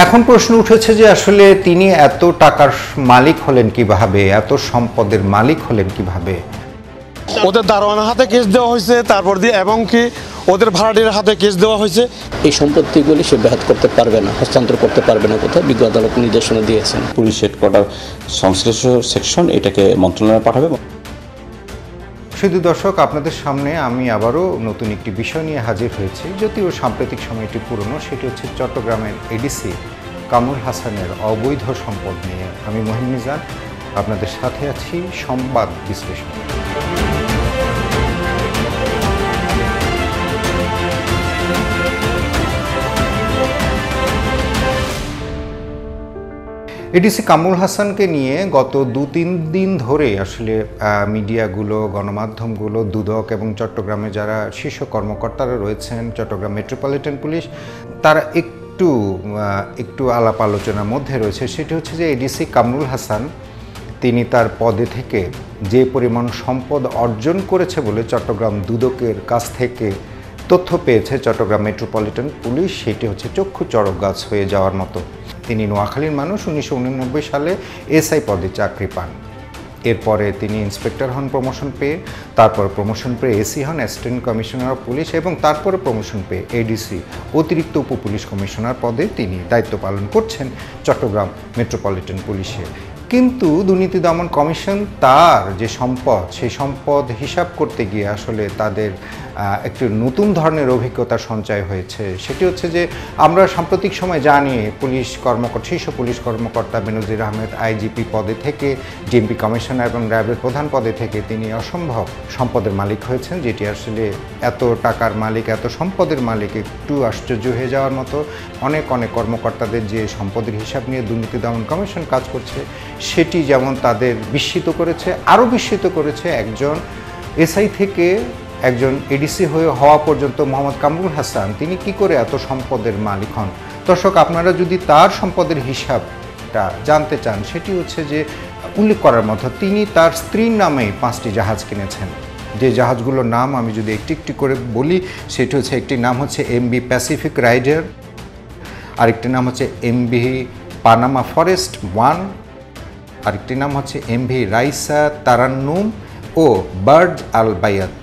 এখন প্রশ্ন উঠেছে যে আসলে তিনি এত টাকার মালিক হলেন কিভাবে, এত সম্পদের মালিক হলেন কিভাবে। ওদের দারোয়ানের হাতে কেস দেওয়া হয়েছে, তারপর দিয়ে এবং কি ওদের ভাড়াটির হাতে কেস দেওয়া হয়েছে। এই সম্পত্তিগুলি সে ব্যাহত করতে পারবে না, হস্তান্তর করতে পারবে না, কোথাও বিজ্ঞ আদালত নির্দেশনা দিয়েছেন। পুলিশ হেডকোয়ার্টার সংশ্লিষ্ট সেকশন এটাকে মন্ত্রণালয়ে পাঠাবে। শুধু দর্শক, আপনাদের সামনে আমি আবারও নতুন একটি বিষয় নিয়ে হাজির হয়েছি, যদিও সাম্প্রতিক সময়টি পুরনো। সেটি হচ্ছে চট্টগ্রামের এডিসি কামরুল হাসানের অবৈধ সম্পদ নিয়ে। আমি মহিম মিজান, আপনাদের সাথে আছি সংবাদ বিশ্লেষণ। এডিসি কামরুল হাসানকে নিয়ে গত 2-3 দিন ধরে আসলে মিডিয়াগুলো, গণমাধ্যমগুলো, দুদক এবং চট্টগ্রামে যারা শীর্ষ কর্মকর্তারা রয়েছেন, চট্টগ্রাম মেট্রোপলিটন পুলিশ, তারা একটু আলাপ আলোচনার মধ্যে রয়েছে। সেটি হচ্ছে যে এডিসি কামরুল হাসান তিনি তার পদে থেকে যে পরিমাণ সম্পদ অর্জন করেছে বলে চট্টগ্রাম দুদকের কাছ থেকে তথ্য পেয়েছে চট্টগ্রাম মেট্রোপলিটন পুলিশ, সেটি হচ্ছে চক্ষু চড়ক গাছ হয়ে যাওয়ার মতো। তিনি নোয়াখালীর মানুষ, 1989 সালে এসআই পদে চাকরি পান। এরপরে তিনি ইন্সপেক্টর হন প্রমোশন পেয়ে, তারপর প্রমোশন পেয়ে এসি হন, অ্যাসিস্ট্যান্ট কমিশনার অফ পুলিশ, এবং তারপরে প্রমোশন পেয়ে এডিসি অতিরিক্ত উপপুলিশ কমিশনার পদে তিনি দায়িত্ব পালন করছেন চট্টগ্রাম মেট্রোপলিটন পুলিশে। কিন্তু দুর্নীতি দমন কমিশন তার যে সম্পদ, সেই সম্পদ হিসাব করতে গিয়ে আসলে তাদের একটি নতুন ধরনের অভিজ্ঞতা সঞ্চয় হয়েছে। সেটি হচ্ছে যে আমরা সাম্প্রতিক সময় জানি শীর্ষ পুলিশ কর্মকর্তা বেনজির আহমেদ আইজিপি পদে থেকে ডিএমপি কমিশনার এবং র্যাবের প্রধান পদে থেকে তিনি অসম্ভব সম্পদের মালিক হয়েছেন, যেটি আসলে এত টাকার মালিক, এত সম্পদের মালিক একটু আশ্চর্য হয়ে যাওয়ার মতো। অনেক কর্মকর্তাদের যে সম্পদের হিসাব নিয়ে দুর্নীতি দমন কমিশন কাজ করছে, সেটি যেমন তাদের বিস্মিত করেছে, আরও বিস্মিত করেছে একজন এসআই থেকে একজন এডিসি হওয়া পর্যন্ত মোহাম্মদ কামরুল হাসান তিনি কি করে এত সম্পদের মালিক হন। দর্শক, আপনারা যদি তার সম্পদের হিসাবটা জানতে চান, সেটি হচ্ছে যে উল্লেখ করার মতো তিনি তার স্ত্রীর নামে 5টি জাহাজ কিনেছেন। যে জাহাজগুলোর নাম আমি যদি একটি করে বলি, সেটি হচ্ছে, একটির নাম হচ্ছে এমভি প্যাসিফিক রাইডার, আরেকটির নাম হচ্ছে এমভি পানামা ফরেস্ট 1, আরেকটির নাম হচ্ছে এমভি রাইসা তারান্নুম ও বার্ড আল বায়াত।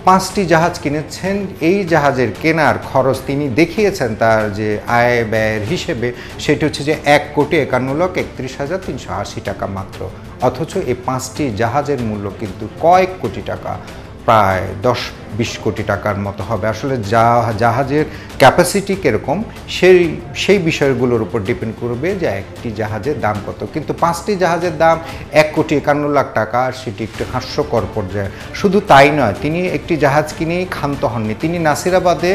5টি জাহাজ কিনেছেন। এই জাহাজের কেনার খরচ তিনি দেখিয়েছেন তার যে আয় ব্যয়ের হিসেবে, সেটি হচ্ছে যে 1,31,31,380 টাকা মাত্র। অথচ এই 5টি জাহাজের মূল্য কিন্তু কয়েক কোটি টাকা, প্রায় 10-20 কোটি টাকার মতো হবে। আসলে জাহাজের ক্যাপাসিটি কীরকম সেই বিষয়গুলোর উপর ডিপেন্ড করবে যে একটি জাহাজের দাম কত। কিন্তু 5টি জাহাজের দাম 1,51,00,000 টাকা, সেটি একটু হাস্যকর পর্যায়ে। শুধু তাই নয়, তিনি একটি জাহাজ কিনেই ক্ষান্ত হননি। তিনি নাসিরাবাদে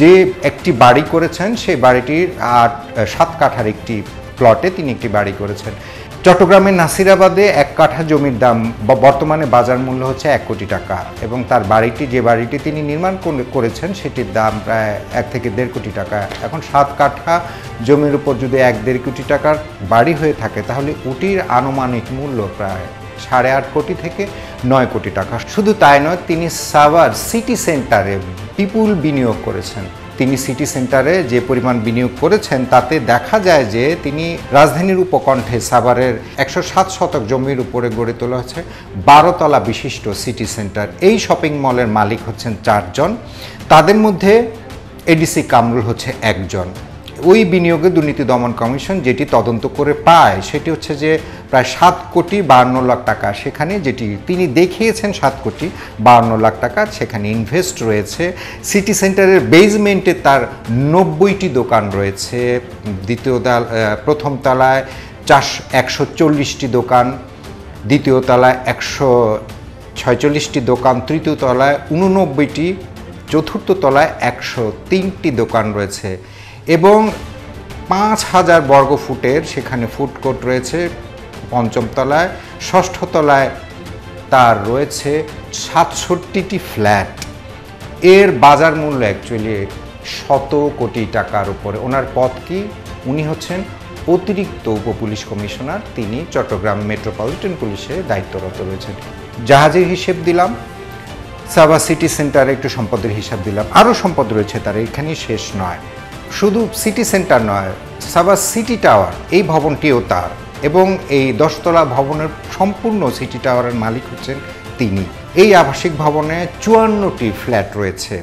যে একটি বাড়ি করেছেন, সেই বাড়িটির 7 কাঠার একটি প্লটে তিনি একটি বাড়ি করেছেন। চট্টগ্রামের নাসিরাবাদে 1 কাঠা জমির দাম বর্তমানে বাজার মূল্য হচ্ছে 1 কোটি টাকা, এবং তার যে বাড়িটি তিনি নির্মাণ করেছেন, সেটির দাম প্রায় 1 থেকে 1.5 কোটি টাকা। এখন 7 কাঠা জমির উপর যদি 1-1.5 কোটি টাকার বাড়ি হয়ে থাকে, তাহলে ওটির আনুমানিক মূল্য প্রায় 8.5 কোটি থেকে 9 কোটি টাকা। শুধু তাই নয়, তিনি সাভার সিটি সেন্টারে বিপুল বিনিয়োগ করেছেন। তিনি সিটি সেন্টারে যে পরিমাণ বিনিয়োগ করেছেন, তাতে দেখা যায় যে তিনি রাজধানীর উপকণ্ঠে সাভারের 107 শতক জমির উপরে গড়ে তোলা হচ্ছে 12 তলা বিশিষ্ট সিটি সেন্টার। এই শপিং মলের মালিক হচ্ছেন 4 জন, তাদের মধ্যে এডিসি কামরুল হচ্ছে একজন। ওই বিনিয়োগে দুর্নীতি দমন কমিশন যেটি তদন্ত করে পায়, সেটি হচ্ছে যে প্রায় 7,52,00,000 টাকা, সেখানে যেটি তিনি দেখিয়েছেন 7,52,00,000 টাকা, সেখানে ইনভেস্ট রয়েছে। সিটি সেন্টারের বেজমেন্টে তার 90টি দোকান রয়েছে, প্রথম তলায় 140টি দোকান, দ্বিতীয় তলায় 146টি দোকান, তৃতীয় তলায় 89টি, চতুর্থ তলায় 103টি দোকান রয়েছে, এবং 5,000 বর্গফুটের সেখানে ফুড কোর্ট রয়েছে পঞ্চম তলায়। ষষ্ঠ তলায় তার রয়েছে 67টি ফ্ল্যাট। এর বাজার মূল্য অ্যাকচুয়ালি 100 কোটি টাকার উপরে। ওনার পদ কি? উনি হচ্ছেন অতিরিক্ত উপপুলিশ কমিশনার, তিনি চট্টগ্রাম মেট্রোপলিটন পুলিশে দায়িত্বরত রয়েছেন। জাহাজের হিসেব দিলাম, সাভার সিটি সেন্টারে একটু সম্পদের হিসাব দিলাম, আরও সম্পদ রয়েছে তার, এখানেই শেষ নয়। শুধু সিটি সেন্টার নয়, সাভার সিটি টাওয়ার এই ভবনটিও তার, এবং এই 10 তলা ভবনের সম্পূর্ণ সিটি টাওয়ারের মালিক হচ্ছেন তিনি। এই আবাসিক ভবনে 54টি ফ্ল্যাট রয়েছে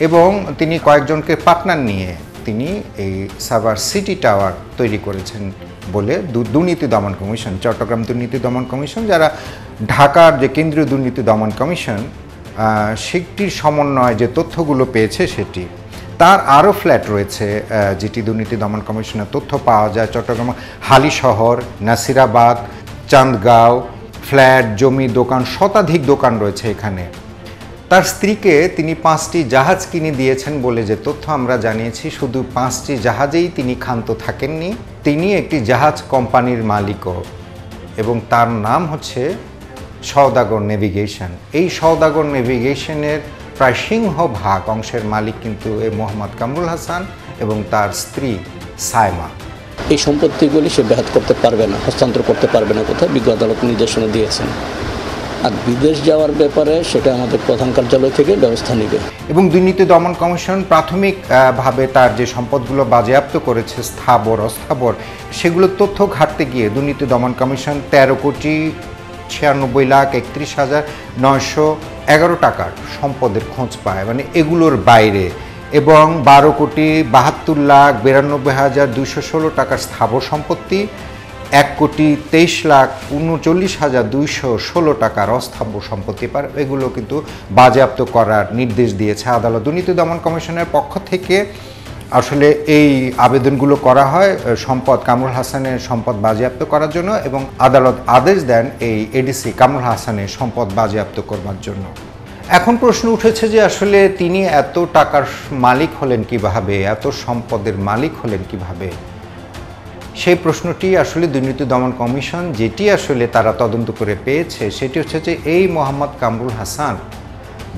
এবং তিনি কয়েকজনকে পার্টনার নিয়ে তিনি এই সাভার সিটি টাওয়ার তৈরি করেছেন বলে দুর্নীতি দমন কমিশন, চট্টগ্রাম দুর্নীতি দমন কমিশন, যারা ঢাকার যে কেন্দ্রীয় দুর্নীতি দমন কমিশন সেটির সমন্বয়ে যে তথ্যগুলো পেয়েছে সেটি। তার আরও ফ্ল্যাট রয়েছে যেটি দুর্নীতি দমন কমিশনের তথ্য পাওয়া যায়। চট্টগ্রাম হালিশহর, নাসিরাবাদ, চান্দগাঁও, ফ্ল্যাট, জমি, দোকান, শতাধিক দোকান রয়েছে এখানে। তার স্ত্রীকে তিনি 5টি জাহাজ কিনে দিয়েছেন বলে যে তথ্য আমরা জানিয়েছি, শুধু 5টি জাহাজেই তিনি ক্ষান্ত থাকেননি, তিনি একটি জাহাজ কোম্পানির মালিকও, এবং তার নাম হচ্ছে সওদাগর নেভিগেশন। এই সওদাগর নেভিগেশনের প্রায় সিংহভাগ অংশের মালিক কিন্তু এই মোহাম্মদ কামরুল হাসান এবং তার স্ত্রী সাইমা। এই সম্পত্তিগুলি সে ব্যাহত করতে পারবে না, হস্তান্তর করতে পারবে না কোথাও, বিজ্ঞ আদালত নির্দেশনা দিয়েছেন। আর বিদেশ যাওয়ার ব্যাপারে সেটা আমাদের প্রধান কার্যালয় থেকে ব্যবস্থা নেবে। এবং দুর্নীতি দমন কমিশন প্রাথমিকভাবে তার যে সম্পদগুলো বাজেয়াপ্ত করেছে, স্থাবর অস্থাবর, সেগুলোর তথ্য ঘাটতে গিয়ে দুর্নীতি দমন কমিশন 13,96,31,911 টাকার সম্পদের খোঁজ পায়, মানে এগুলোর বাইরে, এবং 12,72,92,216 টাকার স্থাবর সম্পত্তি, 1,23,39,216 টাকার অস্থাবর সম্পত্তি পার, এগুলো কিন্তু বাজেয়াপ্ত করার নির্দেশ দিয়েছে আদালত। দুর্নীতি দমন কমিশনের পক্ষ থেকে আসলে এই আবেদনগুলো করা হয় সম্পদ কামরুল হাসানের সম্পদ বাজেয়াপ্ত করার জন্য, এবং আদালত আদেশ দেন এই এডিসি কামরুল হাসানের সম্পদ বাজেয়াপ্ত করবার জন্য। এখন প্রশ্ন উঠেছে যে আসলে তিনি এত টাকার মালিক হলেন কিভাবে, এত সম্পদের মালিক হলেন কিভাবে। সেই প্রশ্নটি আসলে দুর্নীতি দমন কমিশন যেটি আসলে তারা তদন্ত করে পেয়েছে সেটি হচ্ছে যে এই মোহাম্মদ কামরুল হাসান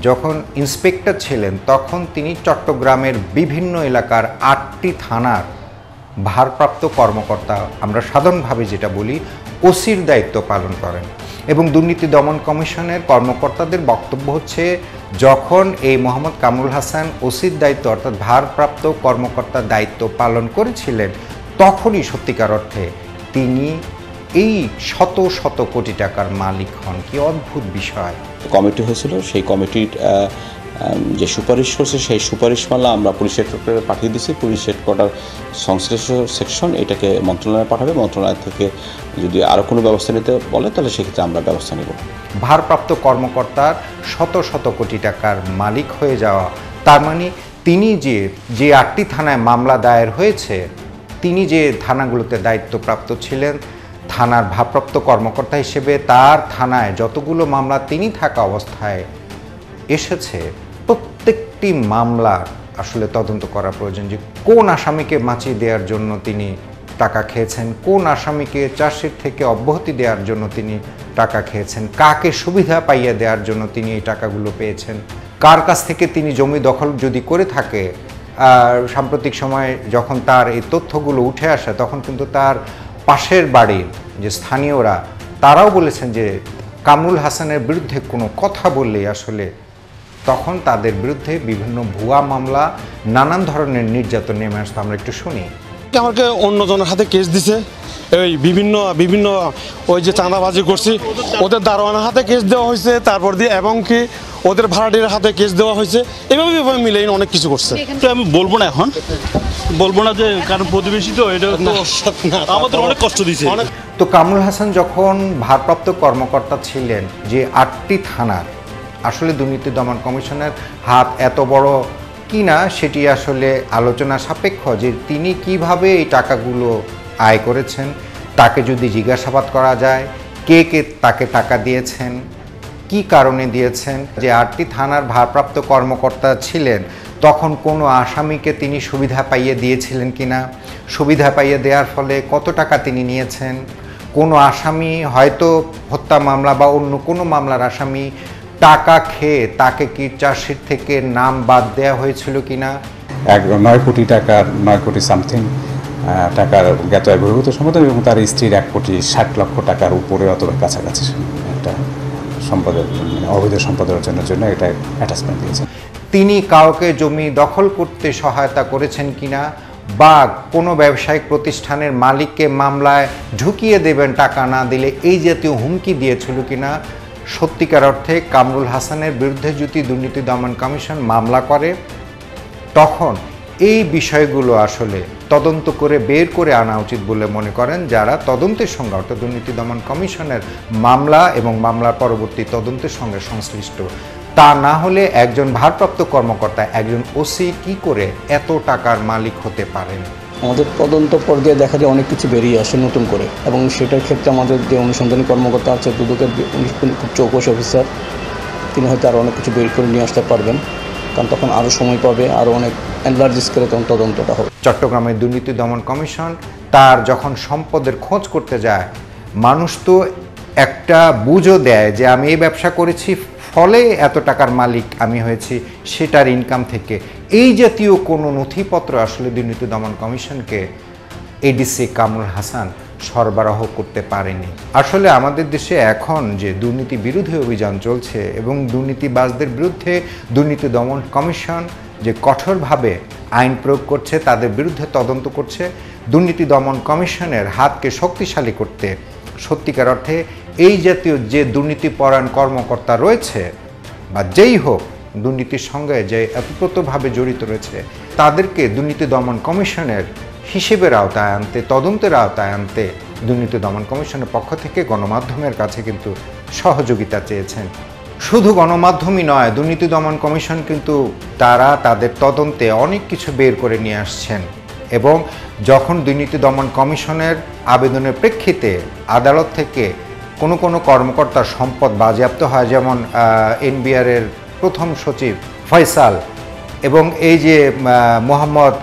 যখন ইন্সপেক্টর ছিলেন তখন তিনি চট্টগ্রামের বিভিন্ন এলাকার 8টি থানার ভারপ্রাপ্ত কর্মকর্তা, আমরা সাধারণভাবে যেটা বলি ওসির দায়িত্ব পালন করেন। এবং দুর্নীতি দমন কমিশনের কর্মকর্তাদের বক্তব্য হচ্ছে যখন এই মোহাম্মদ কামরুল হাসান ওসির দায়িত্ব অর্থাৎ ভারপ্রাপ্ত কর্মকর্তার দায়িত্ব পালন করেছিলেন তখনই সত্যিকার অর্থে তিনি এই শত শত কোটি টাকার মালিক হন। কি অদ্ভুত বিষয়। কমিটি হয়েছিল, সেই কমিটির যে সুপারিশ করছে সেই সুপারিশমালা আমরা পুলিশ হেডকোয়ার্টারে পাঠিয়ে দিয়েছি। পুলিশ হেডকোয়ার্টার সংশ্লিষ্ট সেকশন এটাকে মন্ত্রণালয়ে পাঠাবে। মন্ত্রণালয় থেকে যদি আরও কোনো ব্যবস্থা নিতে বলে তাহলে সেক্ষেত্রে আমরা ব্যবস্থা নেব। ভারপ্রাপ্ত কর্মকর্তার শত শত কোটি টাকার মালিক হয়ে যাওয়া, তার মানে তিনি যে 8টি থানায় মামলা দায়ের হয়েছে, তিনি যে থানাগুলোতে দায়িত্বপ্রাপ্ত ছিলেন থানার ভারপ্রাপ্ত কর্মকর্তা হিসেবে, তার থানায় যতগুলো মামলা তিনি থাকা অবস্থায় এসেছে প্রত্যেকটি মামলার আসলে তদন্ত করা প্রয়োজন, যে কোন আসামিকে বাঁচিয়ে দেওয়ার জন্য তিনি টাকা খেয়েছেন, কোন আসামিকে চার্জশিট থেকে অব্যাহতি দেওয়ার জন্য তিনি টাকা খেয়েছেন, কাকে সুবিধা পাইয়ে দেওয়ার জন্য তিনি এই টাকাগুলো পেয়েছেন, কার কাছ থেকে তিনি জমি দখল যদি করে থাকে। সাম্প্রতিক সময়ে যখন তার এই তথ্যগুলো উঠে আসে তখন কিন্তু তার পাশের বাড়ির যে স্থানীয়রা তারাও বলেছেন যে কামরুল হাসানের বিরুদ্ধে কোনো কথা বললেই আসলে তখন তাদের বিরুদ্ধে বিভিন্ন ভুয়া মামলা, নানান ধরনের নির্যাতন নেমে আসতো। আমরা একটু শুনি। আমাকে অন্যজনের হাতে কেস দিছে, এই বিভিন্ন বিভিন্ন ওই যে চাঁদাবাজি করছি ওদের দারোয়ানের হাতে কেস দেওয়া হয়েছে, তারপর দিয়ে এবং কি ওদের ভাড়াটির হাতে কেস দেওয়া হয়েছে, এভাবে মিলে অনেক কিছু করছে। আমি বলবো না, এখন বলবো না, যে কারণ প্রতিবেশী তো এটা আমাদের অনেক কষ্ট দিয়েছে। তো কামরুল হাসান যখন ভারপ্রাপ্ত কর্মকর্তা ছিলেন, যে 8টি থানার, আসলে দুর্নীতি দমন কমিশনের হাত এত বড় কিনা সেটি আসলে আলোচনা সাপেক্ষ, যে তিনি কিভাবে এই টাকাগুলো আয় করেছেন তাকে যদি জিজ্ঞাসাবাদ করা যায়, কে কে তাকে টাকা দিয়েছেন, কি কারণে দিয়েছেন। যে 8টি থানার ভারপ্রাপ্ত কর্মকর্তা ছিলেন তখন কোনো আসামিকে তিনি সুবিধা পাইয়ে দিয়েছিলেন কিনা, সুবিধা পাইয়ে দেওয়ার ফলে কত টাকা তিনি নিয়েছেন, কোনো আসামি হয়তো হত্যা মামলা বা অন্য কোনো মামলার আসামি টাকা খেয়ে তাকে কি চার্জশিট থেকে নাম বাদ দেওয়া হয়েছিল কিনা। 9 কোটি টাকার 9 কোটি সামথিং টাকার জ্ঞাত বহির্ভূত সম্পদ এবং তার স্ত্রীর 1,60,00,000 টাকার উপরে অথবা কাছাকাছি একটা সম্পদের অবৈধ সম্পদ অর্জনের জন্য এটা অ্যাটাচমেন্ট দিয়েছেন। তিনি কাউকে জমি দখল করতে সহায়তা করেছেন কিনা, বা কোনো ব্যবসায়িক প্রতিষ্ঠানের মালিককে মামলায় ঢুকিয়ে দেবেন টাকা না দিলে, এই জাতীয় হুমকি দিয়েছিল কিনা। সত্যিকার অর্থে কামরুল হাসানের বিরুদ্ধে যদি দুর্নীতি দমন কমিশন মামলা করে, তখন এই বিষয়গুলো আসলে তদন্ত করে বের করে আনা উচিত বলে মনে করেন যারা তদন্তের সঙ্গে, অর্থাৎ দুর্নীতি দমন কমিশনের মামলা এবং মামলার পরবর্তী তদন্তের সঙ্গে সংশ্লিষ্ট। তা না হলে একজন ভারপ্রাপ্ত কর্মকর্তা, একজন ওসি কি করে এত টাকার মালিক হতে পারেন? আমাদের তদন্ত পর্যায়ে দেখা যায় অনেক কিছু বেরিয়ে আসে নতুন করে, এবং সেটার ক্ষেত্রে আমাদের যে অনুসন্ধানী কর্মকর্তা আছে, দুদকের চৌকস অফিসার, তিনি হয়তো আরও অনেক কিছু বের করে নিয়ে আসতে পারবেন, কারণ তখন আরও সময় পাবে, আরও অনেক এনলার্জ করে তখন তদন্তটা হবে। চট্টগ্রামের দুর্নীতি দমন কমিশন তার যখন সম্পদের খোঁজ করতে যায়, মানুষ তো একটা বুঝও দেয় যে আমি এই ব্যবসা করেছি, ফলে এত টাকার মালিক আমি হয়েছি, সেটার ইনকাম থেকে। এই জাতীয় কোনো নথিপত্র আসলে দুর্নীতি দমন কমিশনকে এডিসি কামরুল হাসান সরবরাহ করতে পারেনি। আসলে আমাদের দেশে এখন যে দুর্নীতি বিরোধী অভিযান চলছে এবং দুর্নীতিবাজদের বিরুদ্ধে দুর্নীতি দমন কমিশন যে কঠোরভাবে আইন প্রয়োগ করছে, তাদের বিরুদ্ধে তদন্ত করছে, দুর্নীতি দমন কমিশনের হাতকে শক্তিশালী করতে সত্যিকার অর্থে এই জাতীয় যে দুর্নীতিপরায়ণ কর্মকর্তা রয়েছে বা যেই হোক দুর্নীতির সঙ্গে যে ওতপ্রোতভাবে জড়িত রয়েছে, তাদেরকে দুর্নীতি দমন কমিশনের হিসেবের আওতায় আনতে, তদন্তের আওতায় আনতে দুর্নীতি দমন কমিশনের পক্ষ থেকে গণমাধ্যমের কাছে কিন্তু সহযোগিতা চেয়েছেন। শুধু গণমাধ্যমই নয়, দুর্নীতি দমন কমিশন কিন্তু তারা তাদের তদন্তে অনেক কিছু বের করে নিয়ে আসছেন, এবং যখন দুর্নীতি দমন কমিশনের আবেদনের প্রেক্ষিতে আদালত থেকে কোনো কোনো কর্মকর্তার সম্পদ বাজেয়াপ্ত হয়, যেমন এনবিআরের প্রথম সচিব ফয়সাল এবং এই যে মোহাম্মদ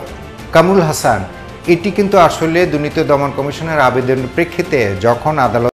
কামরুল হাসান, এটি কিন্তু আসলে দুর্নীতি দমন কমিশনের আবেদনের প্রেক্ষিতে যখন আদালত